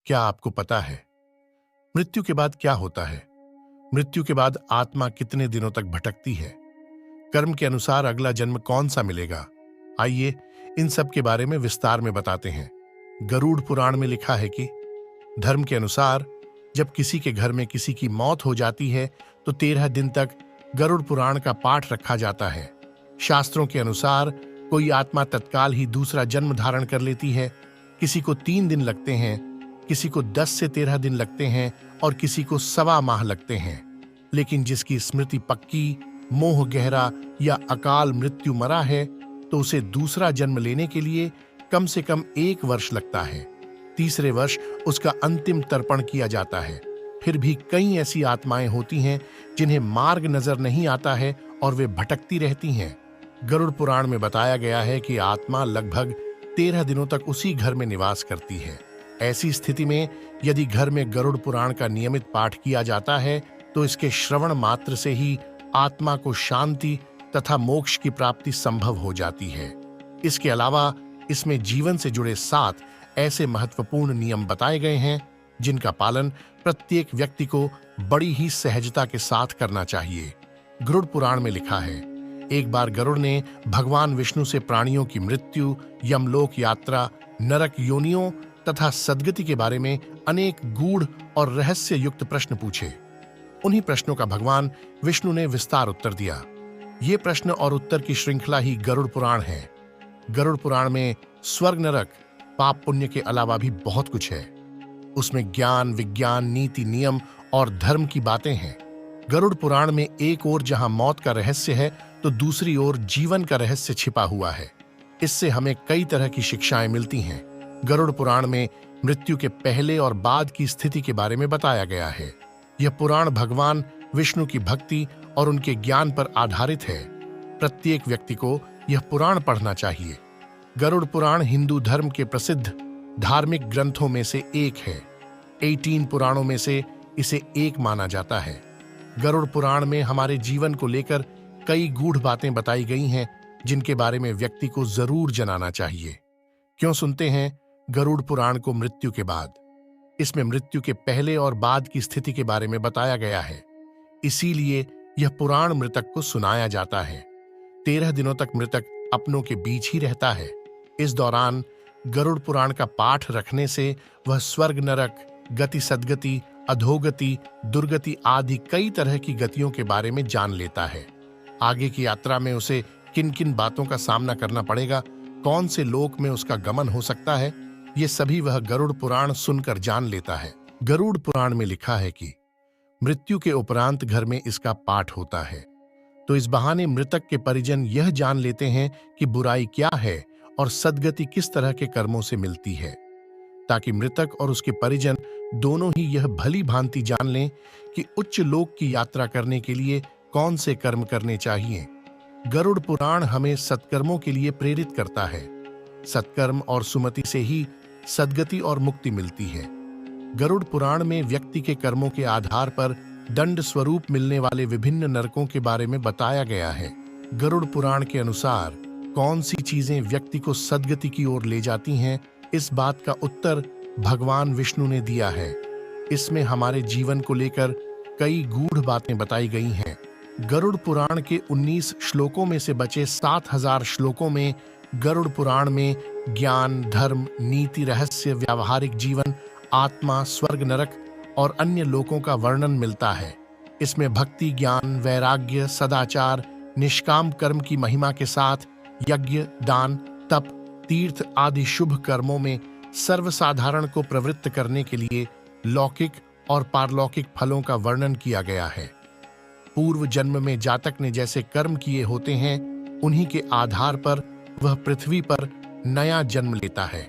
क्या आपको पता है मृत्यु के बाद क्या होता है? मृत्यु के बाद आत्मा कितने दिनों तक भटकती है? कर्म के अनुसार अगला जन्म कौन सा मिलेगा? आइए इन सब के बारे में विस्तार में बताते हैं। गरुड़ पुराण में लिखा है कि धर्म के अनुसार जब किसी के घर में किसी की मौत हो जाती है तो 13 दिन तक गरुड़ पुराण का पाठ रखा जाता है। शास्त्रों के अनुसार कोई आत्मा तत्काल ही दूसरा जन्म धारण कर लेती है। किसी को 3 दिन लगते हैं, किसी को 10 से 13 दिन लगते हैं और किसी को 1.25 माह लगते हैं। लेकिन जिसकी स्मृति पक्की, मोह गहरा या अकाल मृत्यु मरा है तो उसे दूसरा जन्म लेने के लिए कम से कम 1 वर्ष लगता है। तीसरे वर्ष उसका अंतिम तर्पण किया जाता है। फिर भी कई ऐसी आत्माएं होती हैं जिन्हें मार्ग नजर नहीं आता है और वे भटकती रहती हैं। गरुड़ पुराण में बताया गया है कि आत्मा लगभग 13 दिनों तक उसी घर में निवास करती है। ऐसी स्थिति में यदि घर में गरुड़ पुराण का नियमित पाठ किया जाता है तो इसके श्रवण मात्र से ही आत्मा को शांति तथा मोक्ष की प्राप्ति संभव हो जाती है। इसके अलावा इसमें जीवन से जुड़े 7 ऐसे महत्वपूर्ण नियम बताए गए हैं जिनका पालन प्रत्येक व्यक्ति को बड़ी ही सहजता के साथ करना चाहिए। गरुड़ पुराण में लिखा है, एक बार गरुड़ ने भगवान विष्णु से प्राणियों की मृत्यु, यमलोक यात्रा, नरक योनियों तथा सद्गति के बारे में अनेक गूढ़ और रहस्य युक्त प्रश्न पूछे। उन्हीं प्रश्नों का भगवान विष्णु ने विस्तार उत्तर दिया। ये प्रश्न और उत्तर की श्रृंखला ही गरुड़ पुराण है। गरुड़ पुराण में स्वर्ग नरक, पाप पुण्य के अलावा भी बहुत कुछ है। उसमें ज्ञान, विज्ञान, नीति, नियम और धर्म की बातें हैं। गरुड़ पुराण में एक ओर जहां मौत का रहस्य है तो दूसरी ओर जीवन का रहस्य छिपा हुआ है। इससे हमें कई तरह की शिक्षाएं मिलती हैं। गरुड़ पुराण में मृत्यु के पहले और बाद की स्थिति के बारे में बताया गया है। यह पुराण भगवान विष्णु की भक्ति और उनके ज्ञान पर आधारित है। प्रत्येक व्यक्ति को यह पुराण पढ़ना चाहिए। गरुड़ पुराण हिंदू धर्म के प्रसिद्ध धार्मिक ग्रंथों में से एक है। 18 पुराणों में से इसे एक माना जाता है। गरुड़ पुराण में हमारे जीवन को लेकर कई गूढ़ बातें बताई गई हैं जिनके बारे में व्यक्ति को जरूर जानना चाहिए। क्यों सुनते हैं गरुड़ पुराण को मृत्यु के बाद? इसमें मृत्यु के पहले और बाद की स्थिति के बारे में बताया गया है। इसीलिए यह पुराण मृतक को सुनाया जाता है। 13 दिनों तक मृतक अपनों के बीच ही रहता है। इस दौरान गरुड़ पुराण का पाठ रखने से वह स्वर्ग नरक, गति सद्गति, अधोगति, दुर्गति आदि कई तरह की गतियों के बारे में जान लेता है। आगे की यात्रा में उसे किन किन बातों का सामना करना पड़ेगा, कौन से लोक में उसका गमन हो सकता है, ये सभी वह गरुड़ पुराण सुनकर जान लेता है। गरुड़ पुराण में लिखा है कि मृत्यु के उपरांत घर में इसका पाठ होता है तो इस बहाने मृतक के परिजन यह जान लेते हैं कि बुराई क्या है और सद्गति किस तरह के कर्मों से मिलती है, ताकि मृतक और उसके परिजन दोनों ही यह भली भांति जान लें कि उच्च लोक की यात्रा करने के लिए कौन से कर्म करने चाहिए। गरुड़ पुराण हमें सत्कर्मों के लिए प्रेरित करता है। सत्कर्म और सुमति से ही सद्गति और मुक्ति मिलती है। गरुड़ पुराण में व्यक्ति के कर्मों के आधार पर दंड स्वरूप मिलने वाले विभिन्न नरकों के बारे में बताया गया है। गरुड़ पुराण के अनुसार कौन सी चीजें व्यक्ति को सद्गति की ओर ले जाती हैं, इस बात का उत्तर भगवान विष्णु ने दिया है। इसमें हमारे जीवन को लेकर कई गूढ़ बातें बताई गई हैं। गरुड़ पुराण के 19 श्लोकों में से बचे 7000 श्लोकों में गरुड़ पुराण में ज्ञान, धर्म, नीति, रहस्य, व्यावहारिक जीवन, आत्मा, स्वर्ग नरक और अन्य लोकों का वर्णन मिलता है। इसमें भक्ति, ज्ञान, वैराग्य, सदाचार, निष्काम कर्म की महिमा के साथ यज्ञ, दान, तप, तीर्थ आदि शुभ कर्मों में सर्वसाधारण को प्रवृत्त करने के लिए लौकिक और पारलौकिक फलों का वर्णन किया गया है। पूर्व जन्म में जातक ने जैसे कर्म किए होते हैं उन्हीं के आधार पर वह पृथ्वी पर नया जन्म लेता है।